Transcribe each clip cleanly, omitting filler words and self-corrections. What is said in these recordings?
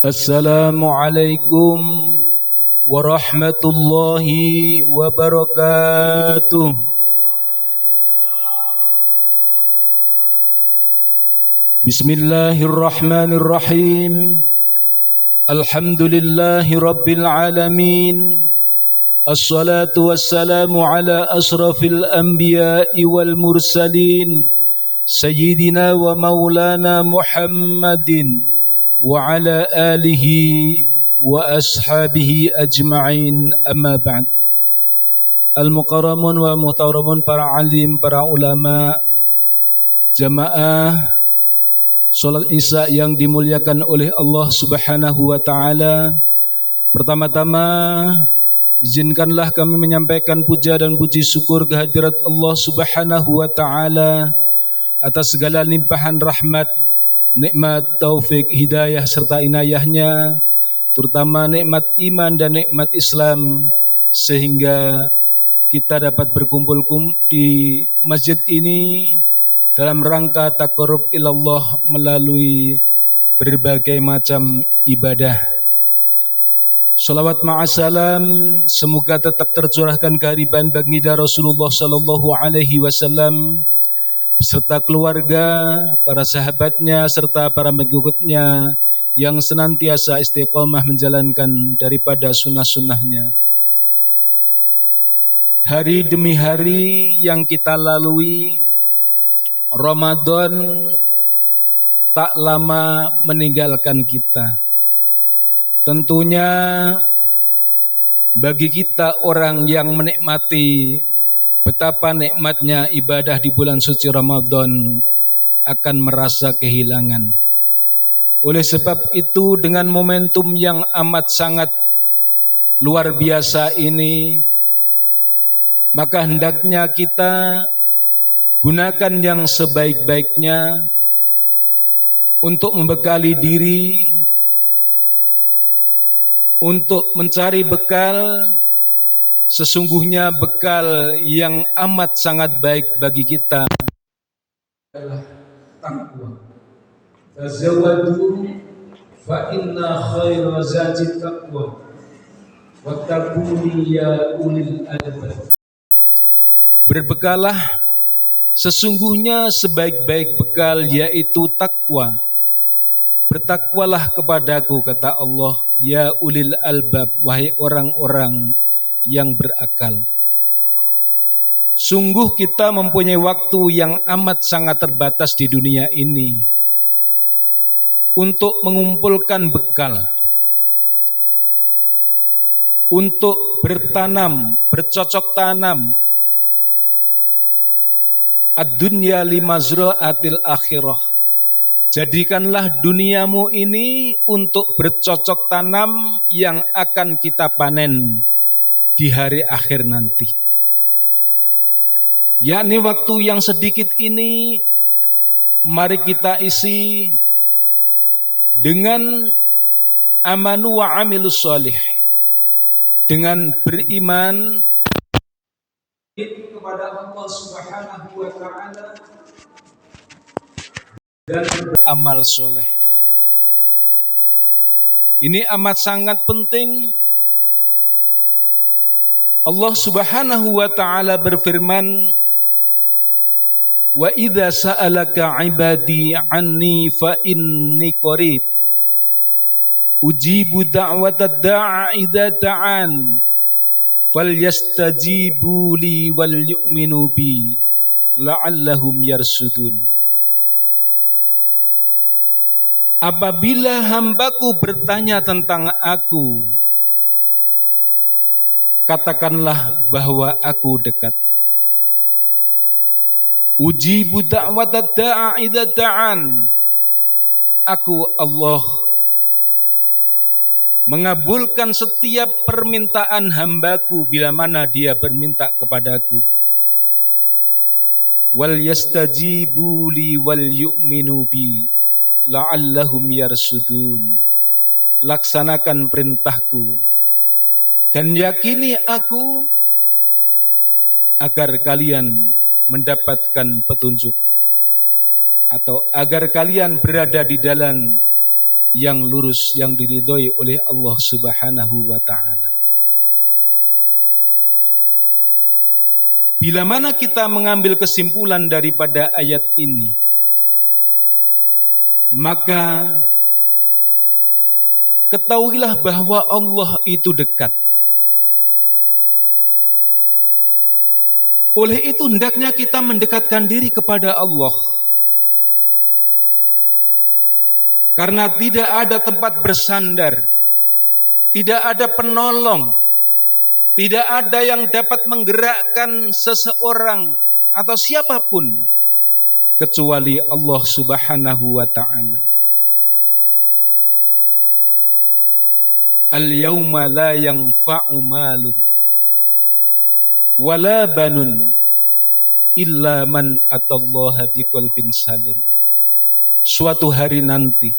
Assalamualaikum warahmatullahi wabarakatuh. Bismillahirrahmanirrahim. Alhamdulillahi rabbil alamin. Assalatu wassalamu ala asrafil anbiya'i wal mursalin Sayyidina wa maulana Muhammadin wa ala alihi wa ashabihi ajma'in, amma ba'd. Al-mukarramun wal muhtaramun, para alim, para ulama, jamaah salat Isya yang dimuliakan oleh Allah Subhanahu wa taala. Pertama-tama izinkanlah kami menyampaikan puja dan puji syukur kehadirat Allah Subhanahu wa taala atas segala limpahan rahmat, nikmat, taufik, hidayah serta inayahnya, terutama nikmat iman dan nikmat Islam, sehingga kita dapat berkumpul di masjid ini dalam rangka taqarrub ilallah melalui berbagai macam ibadah. Salawat ma'asalam semoga tetap tercurahkan kehadiran baginda Rasulullah sallallahu alaihi wasallam beserta keluarga, para sahabatnya, serta para pengikutnya yang senantiasa istiqomah menjalankan daripada sunnah-sunnahnya. Hari demi hari yang kita lalui, Ramadan tak lama meninggalkan kita. Tentunya bagi kita orang yang menikmati betapa nikmatnya ibadah di bulan suci Ramadan akan merasa kehilangan. Oleh sebab itu, dengan momentum yang amat sangat luar biasa ini, maka hendaknya kita gunakan yang sebaik-baiknya untuk membekali diri, untuk mencari bekal. Sesungguhnya bekal yang amat sangat baik bagi kita adalah takwa. Tazawwadu fa inna khaira zadi taqwa wattaquni ya ulil albab. Berbekalah, sesungguhnya sebaik-baik bekal yaitu takwa. Bertakwalah kepadaku, kata Allah, ya ulil albab, wahai orang-orang yang berakal. Sungguh kita mempunyai waktu yang amat sangat terbatas di dunia ini untuk mengumpulkan bekal, untuk bertanam, bercocok tanam. Ad-dunya limazra'atil akhirah. Jadikanlah duniamu ini untuk bercocok tanam yang akan kita panen di hari akhir nanti. Yakni waktu yang sedikit ini, mari kita isi dengan amanu wa amilus sholih, dengan beriman kepada Allah Subhanahu wa taala dan beramal soleh. Ini amat sangat penting. Allah Subhanahu wa taala berfirman, "Wa idza sa'alaka 'ibadi 'anni fa inni qarib. Ujibu da'watad da'a idza da'an. Falyastajibu li wal yu'minu bi la'allahum yarsudun." Apabila hambaku bertanya tentang aku, katakanlah bahwa aku dekat. Ujibu da'watad da'a idza da'an. Aku Allah mengabulkan setiap permintaan hambaku bila mana dia berminta kepadaku. Wal yastajibu li wal yu'minu bi la'allahum yarsudun. Laksanakan perintahku dan yakini aku agar kalian mendapatkan petunjuk, atau agar kalian berada di dalam yang lurus, yang diridhoi oleh Allah Subhanahu wa ta'ala. Bila mana kita mengambil kesimpulan daripada ayat ini, maka ketahuilah bahwa Allah itu dekat. Oleh itu hendaknya kita mendekatkan diri kepada Allah. Karena tidak ada tempat bersandar, tidak ada penolong, tidak ada yang dapat menggerakkan seseorang atau siapapun kecuali Allah Subhanahu wa ta'ala. Al-yawma la yanfa'u malun wala banun illa man atallaha biqalbin salim. Suatu hari nanti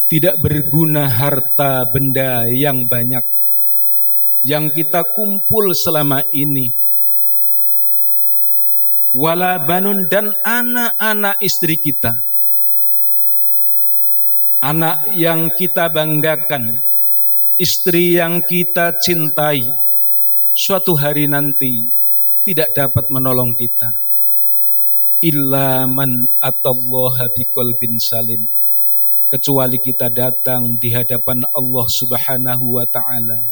tidak berguna harta benda yang banyak yang kita kumpul selama ini, wala banun, dan anak-anak istri kita, anak yang kita banggakan, istri yang kita cintai, suatu hari nanti tidak dapat menolong kita. Illa man atallaha biqalbin salim, kecuali kita datang di hadapan Allah Subhanahu wa ta'ala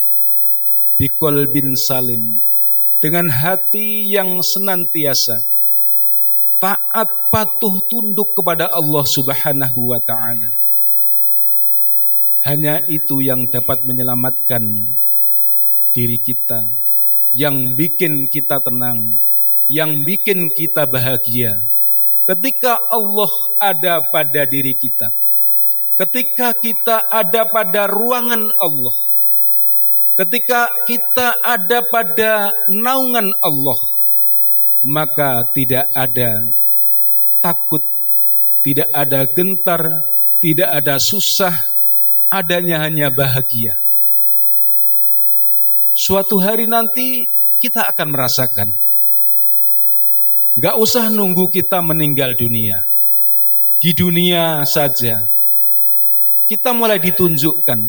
biqalbin salim, dengan hati yang senantiasa taat patuh tunduk kepada Allah Subhanahu wa ta'ala. Hanya itu yang dapat menyelamatkan diri kita, yang bikin kita tenang, yang bikin kita bahagia. Ketika Allah ada pada diri kita, ketika kita ada pada ruangan Allah, ketika kita ada pada naungan Allah, maka tidak ada takut, tidak ada gentar, tidak ada susah, adanya hanya bahagia. Suatu hari nanti kita akan merasakan. Gak usah nunggu kita meninggal dunia. Di dunia saja kita mulai ditunjukkan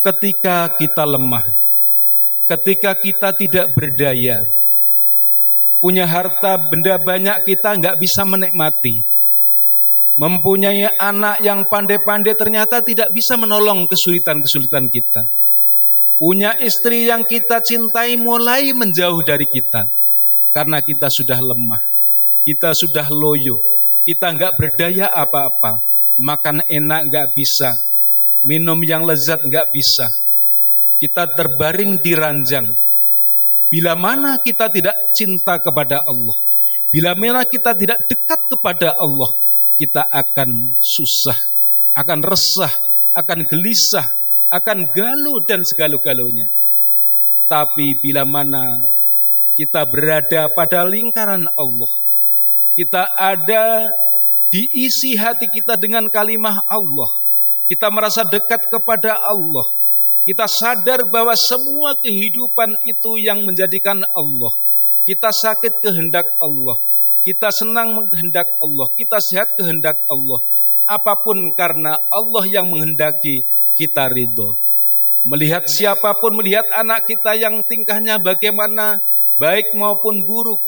ketika kita lemah, ketika kita tidak berdaya, punya harta benda banyak kita gak bisa menikmati, mempunyai anak yang pandai-pandai ternyata tidak bisa menolong kesulitan-kesulitan kita, punya istri yang kita cintai mulai menjauh dari kita karena kita sudah lemah, kita sudah loyo, kita gak berdaya apa-apa, makan enak gak bisa, minum yang lezat gak bisa, kita terbaring di ranjang. Bila mana kita tidak cinta kepada Allah, bila mana kita tidak dekat kepada Allah, kita akan susah, akan resah, akan gelisah, akan galuh dan segala-galanya. Tapi bila mana kita berada pada lingkaran Allah, kita ada diisi hati kita dengan kalimah Allah, kita merasa dekat kepada Allah, kita sadar bahwa semua kehidupan itu yang menjadikan Allah, kita sakit kehendak Allah, kita senang menghendak Allah, kita sehat kehendak Allah, apapun karena Allah yang menghendaki kita ridho. Melihat siapapun, melihat anak kita yang tingkahnya bagaimana, baik maupun buruk,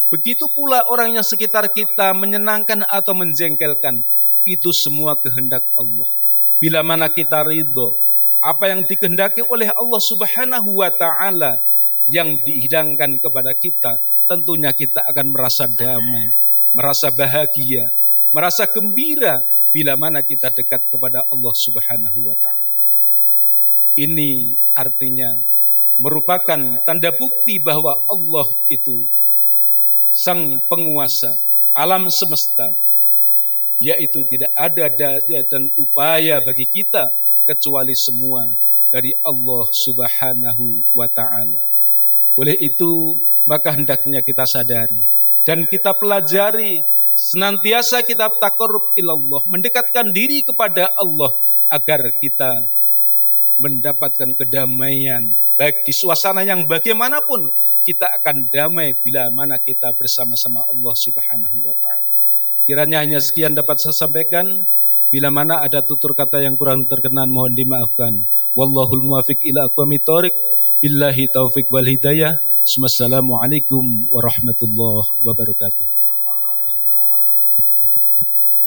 begitu pula orang yang sekitar kita menyenangkan atau menjengkelkan, itu semua kehendak Allah. Bila mana kita ridho, apa yang dikehendaki oleh Allah Subhanahu wa ta'ala yang dihidangkan kepada kita, tentunya kita akan merasa damai, merasa bahagia, merasa gembira bila mana kita dekat kepada Allah Subhanahu wa ta'ala. Ini artinya merupakan tanda bukti bahwa Allah itu sang penguasa alam semesta, yaitu tidak ada daya dan upaya bagi kita kecuali semua dari Allah Subhanahu wa ta'ala. Oleh itu maka hendaknya kita sadari dan kita pelajari, senantiasa kita taqarrub ilallah, mendekatkan diri kepada Allah agar kita mendapatkan kedamaian, baik di suasana yang bagaimanapun kita akan damai bila mana kita bersama-sama Allah Subhanahu wa ta'ala. Kiranya hanya sekian dapat saya sampaikan. Bila mana ada tutur kata yang kurang terkenan mohon dimaafkan. Wallahul muwafiq ila aqwamit thoriq. Billahi taufik wal hidayah. Wassalamualaikum warahmatullahi wabarakatuh.